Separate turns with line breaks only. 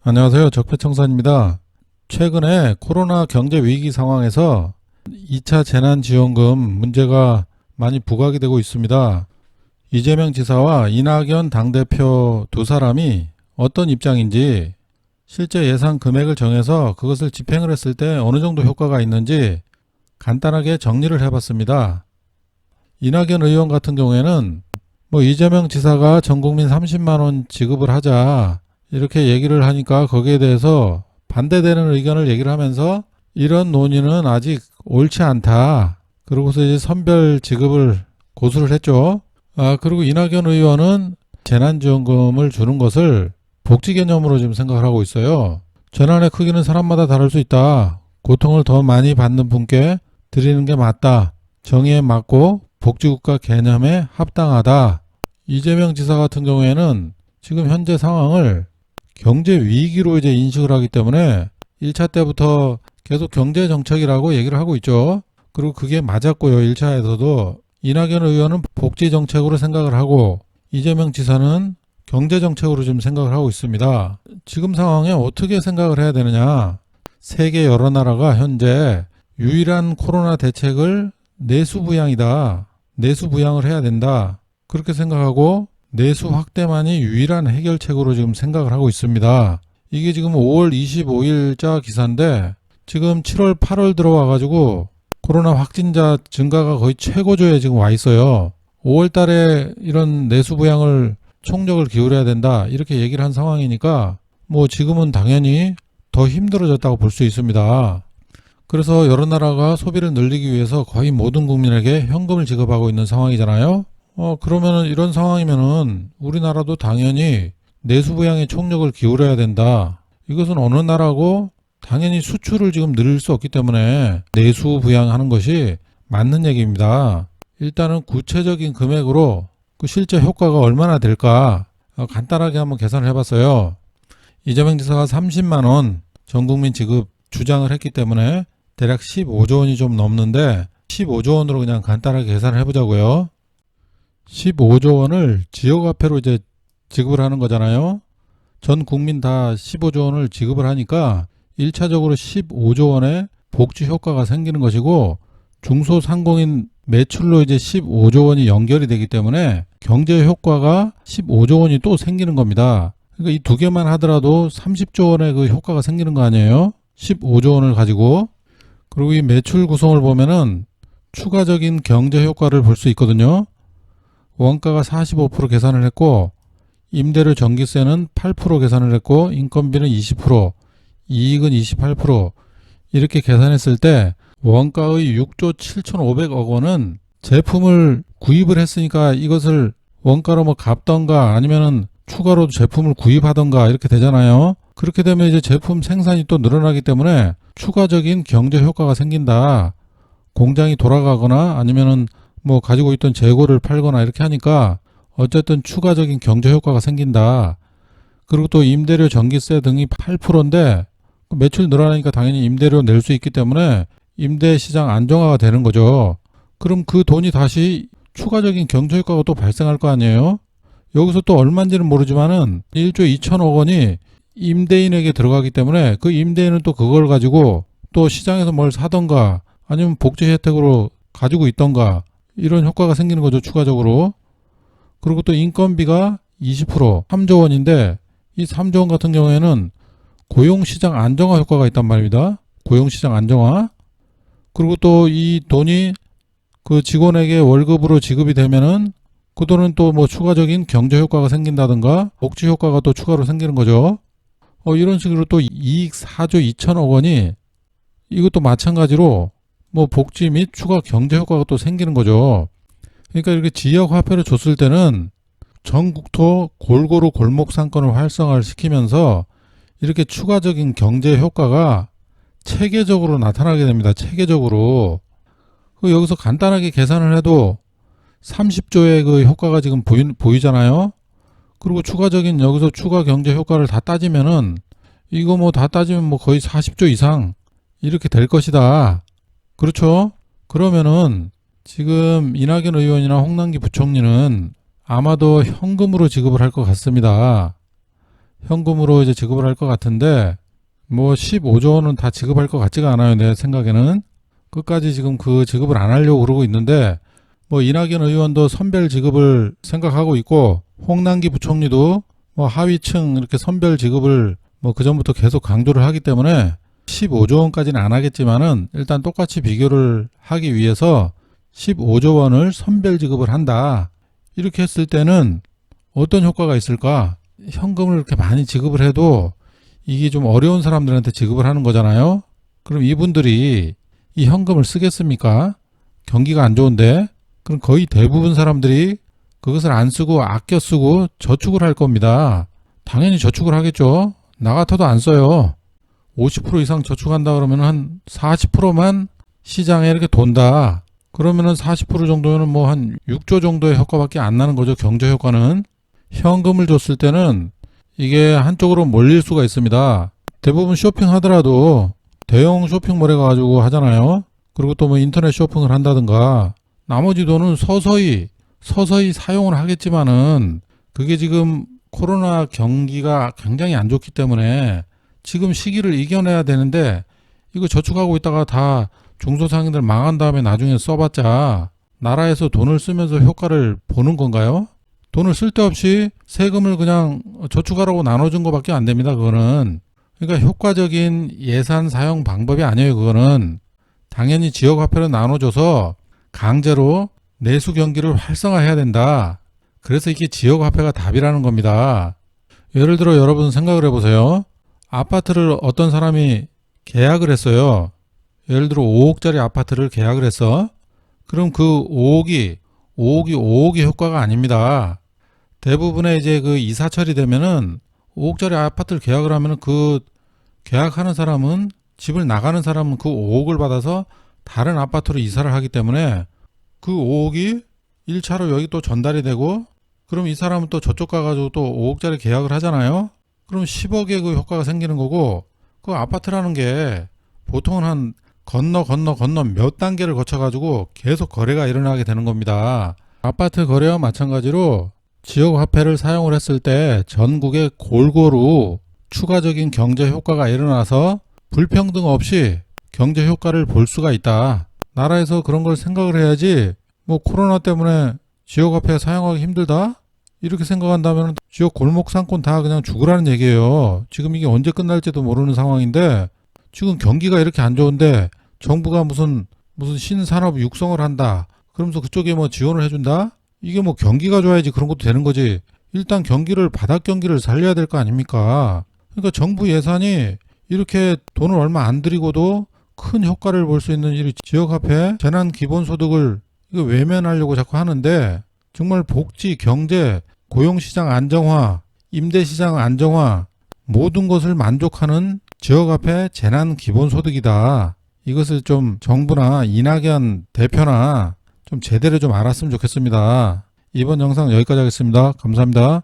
안녕하세요. 적폐청산입니다. 최근에 코로나 경제 위기 상황에서 2차 재난지원금 문제가 많이 부각이 되고 있습니다. 이재명 지사와 이낙연 당대표 두 사람이 어떤 입장인지, 실제 예산 금액을 정해서 그것을 집행을 했을 때 어느 정도 효과가 있는지 간단하게 정리를 해봤습니다. 이낙연 의원 같은 경우에는 이재명 지사가 전국민 30만 원 지급을 하자 이렇게 얘기를 하니까 거기에 대해서 반대되는 의견을 얘기를 하면서 이런 논의는 아직 옳지 않다. 그러고서 이제 선별 지급을 고수를 했죠. 그리고 이낙연 의원은 재난지원금을 주는 것을 복지 개념으로 지금 생각을 하고 있어요. 재난의 크기는 사람마다 다를 수 있다. 고통을 더 많이 받는 분께 드리는 게 맞다. 정의에 맞고 복지국가 개념에 합당하다. 이재명 지사 같은 경우에는 지금 현재 상황을 경제 위기로 이제 인식을 하기 때문에 1차 때부터 계속 경제 정책이라고 얘기를 하고 있죠. 그리고 그게 맞았고요. 1차에서도 이낙연 의원은 복지 정책으로 생각을 하고 이재명 지사는 경제 정책으로 지금 생각을 하고 있습니다. 지금 상황에 어떻게 생각을 해야 되느냐? 세계 여러 나라가 현재 유일한 코로나 대책을 내수부양이다. 내수부양을 해야 된다. 그렇게 생각하고 내수 확대만이 유일한 해결책으로 지금 생각을 하고 있습니다. 이게 지금 5월 25일자 기사인데 지금 7월 8월 들어와 가지고 코로나 확진자 증가가 거의 최고조에 지금 와 있어요. 5월 달에 이런 내수 부양을 총력을 기울여야 된다 이렇게 얘기를 한 상황이니까 지금은 당연히 더 힘들어졌다고 볼 수 있습니다. 그래서 여러 나라가 소비를 늘리기 위해서 거의 모든 국민에게 현금을 지급하고 있는 상황이잖아요. 그러면은 이런 상황이면은 우리나라도 당연히 내수부양에 총력을 기울여야 된다. 이것은 어느 나라고 당연히 수출을 지금 늘릴 수 없기 때문에 내수부양하는 것이 맞는 얘기입니다. 일단은 구체적인 금액으로 그 실제 효과가 얼마나 될까 간단하게 한번 계산을 해봤어요. 이재명 지사가 30만 원 전국민 지급 주장을 했기 때문에 대략 15조 원이 좀 넘는데 15조 원으로 그냥 간단하게 계산을 해보자고요. 15조 원을 지역화폐로 이제 지급을 하는 거잖아요. 전 국민 다 15조 원을 지급을 하니까 1차적으로 15조 원의 복지 효과가 생기는 것이고 중소상공인 매출로 이제 15조 원이 연결이 되기 때문에 경제 효과가 15조 원이 또 생기는 겁니다. 그러니까 이 두 개만 하더라도 30조 원의 그 효과가 생기는 거 아니에요? 15조 원을 가지고. 그리고 이 매출 구성을 보면은 추가적인 경제 효과를 볼 수 있거든요. 원가가 45% 계산을 했고 임대료 전기세는 8% 계산을 했고 인건비는 20%, 이익은 28% 이렇게 계산했을 때 원가의 6조 7,500억 원은 제품을 구입을 했으니까 이것을 원가로 갚던가 아니면은 추가로 제품을 구입하던가 이렇게 되잖아요. 그렇게 되면 이제 제품 생산이 또 늘어나기 때문에 추가적인 경제 효과가 생긴다. 공장이 돌아가거나 아니면은 가지고 있던 재고를 팔거나 이렇게 하니까 어쨌든 추가적인 경제 효과가 생긴다. 그리고 또 임대료 전기세 등이 8%인데 매출 늘어나니까 당연히 임대료 낼 수 있기 때문에 임대 시장 안정화가 되는 거죠. 그럼 그 돈이 다시 추가적인 경제 효과가 또 발생할 거 아니에요. 여기서 또 얼마인지는 모르지만은 1조 2천억 원이 임대인에게 들어가기 때문에 그 임대인은 또 그걸 가지고 또 시장에서 뭘 사던가 아니면 복지 혜택으로 가지고 있던가 이런 효과가 생기는 거죠. 추가적으로. 그리고 또 인건비가 20% 3조 원인데 이 3조 원 같은 경우에는 고용시장 안정화 효과가 있단 말입니다. 고용시장 안정화. 그리고 또 이 돈이 그 직원에게 월급으로 지급이 되면은 그 돈은 또 추가적인 경제 효과가 생긴다든가 복지 효과가 또 추가로 생기는 거죠. 이런 식으로 또 이익 4조 2천억 원이 이것도 마찬가지로 복지 및 추가 경제 효과가 또 생기는 거죠. 그러니까 이렇게 지역 화폐를 줬을 때는 전국토 골고루 골목 상권을 활성화를 시키면서 이렇게 추가적인 경제 효과가 체계적으로 나타나게 됩니다. 체계적으로. 여기서 간단하게 계산을 해도 30조의 그 효과가 지금 보이잖아요. 그리고 추가적인 여기서 추가 경제 효과를 다 따지면은 이거 다 따지면 거의 40조 이상 이렇게 될 것이다. 그렇죠? 그러면은 지금 이낙연 의원이나 홍남기 부총리는 아마도 현금으로 지급을 할 것 같습니다. 현금으로 이제 지급을 할 것 같은데 뭐 15조 원은 다 지급할 것 같지가 않아요. 내 생각에는. 끝까지 지금 그 지급을 안 하려고 그러고 있는데 뭐 이낙연 의원도 선별 지급을 생각하고 있고 홍남기 부총리도 뭐 하위층 이렇게 선별 지급을 뭐 그전부터 계속 강조를 하기 때문에 15조 원까지는 안 하겠지만은 일단 똑같이 비교를 하기 위해서 15조 원을 선별 지급을 한다. 이렇게 했을 때는 어떤 효과가 있을까? 현금을 이렇게 많이 지급을 해도 이게 좀 어려운 사람들한테 지급을 하는 거잖아요. 그럼 이분들이 이 현금을 쓰겠습니까? 경기가 안 좋은데. 그럼 거의 대부분 사람들이 그것을 안 쓰고 아껴 쓰고 저축을 할 겁니다. 당연히 저축을 하겠죠. 나 같아도 안 써요. 50% 이상 저축한다 그러면 한 40%만 시장에 이렇게 돈다. 그러면은 40% 정도면 뭐 한 6조 정도의 효과밖에 안 나는 거죠. 경제 효과는. 현금을 줬을 때는 이게 한쪽으로 몰릴 수가 있습니다. 대부분 쇼핑하더라도 대형 쇼핑몰에 가가지고 하잖아요. 그리고 또 뭐 인터넷 쇼핑을 한다든가 나머지 돈은 서서히 사용을 하겠지만은 그게 지금 코로나 경기가 굉장히 안 좋기 때문에 지금 시기를 이겨내야 되는데 이거 저축하고 있다가 다 중소상인들 망한 다음에 나중에 써봤자 나라에서 돈을 쓰면서 효과를 보는 건가요? 돈을 쓸데없이 세금을 그냥 저축하라고 나눠준 것밖에 안 됩니다. 그거는. 그러니까 효과적인 예산 사용 방법이 아니에요. 그거는. 당연히 지역화폐로 나눠줘서 강제로 내수 경기를 활성화해야 된다. 그래서 이게 지역화폐가 답이라는 겁니다. 예를 들어 여러분 생각을 해보세요. 아파트를 어떤 사람이 계약을 했어요. 예를 들어 5억짜리 아파트를 계약을 했어. 그럼 그 5억이 효과가 아닙니다. 대부분의 이제 그 이사 처리되면은 5억짜리 아파트를 계약을 하면은 그 계약하는 사람은 집을 나가는 사람은 그 5억을 받아서 다른 아파트로 이사를 하기 때문에 그 5억이 1차로 여기 또 전달이 되고 그럼 이 사람은 또 저쪽 가가지고 또 5억짜리 계약을 하잖아요. 그럼 10억의 그 효과가 생기는 거고 그 아파트라는 게 보통은 한 건너 몇 단계를 거쳐가지고 계속 거래가 일어나게 되는 겁니다. 아파트 거래와 마찬가지로 지역화폐를 사용을 했을 때 전국에 골고루 추가적인 경제 효과가 일어나서 불평등 없이 경제 효과를 볼 수가 있다. 나라에서 그런 걸 생각을 해야지 뭐 코로나 때문에 지역화폐 사용하기 힘들다? 이렇게 생각한다면 지역 골목 상권 다 그냥 죽으라는 얘기예요. 지금 이게 언제 끝날지도 모르는 상황인데 지금 경기가 이렇게 안 좋은데 정부가 무슨 신산업 육성을 한다. 그러면서 그쪽에 뭐 지원을 해준다? 이게 뭐 경기가 좋아야지 그런 것도 되는 거지. 일단 바닥 경기를 살려야 될 거 아닙니까? 그러니까 정부 예산이 이렇게 돈을 얼마 안 들이고도 큰 효과를 볼 수 있는 이 지역화폐 재난 기본소득을 이거 외면하려고 자꾸 하는데 정말 복지, 경제, 고용시장 안정화, 임대시장 안정화 모든 것을 만족하는 지역화폐 재난 기본소득이다. 이것을 좀 정부나 이낙연 대표나 좀 제대로 좀 알았으면 좋겠습니다. 이번 영상 여기까지 하겠습니다. 감사합니다.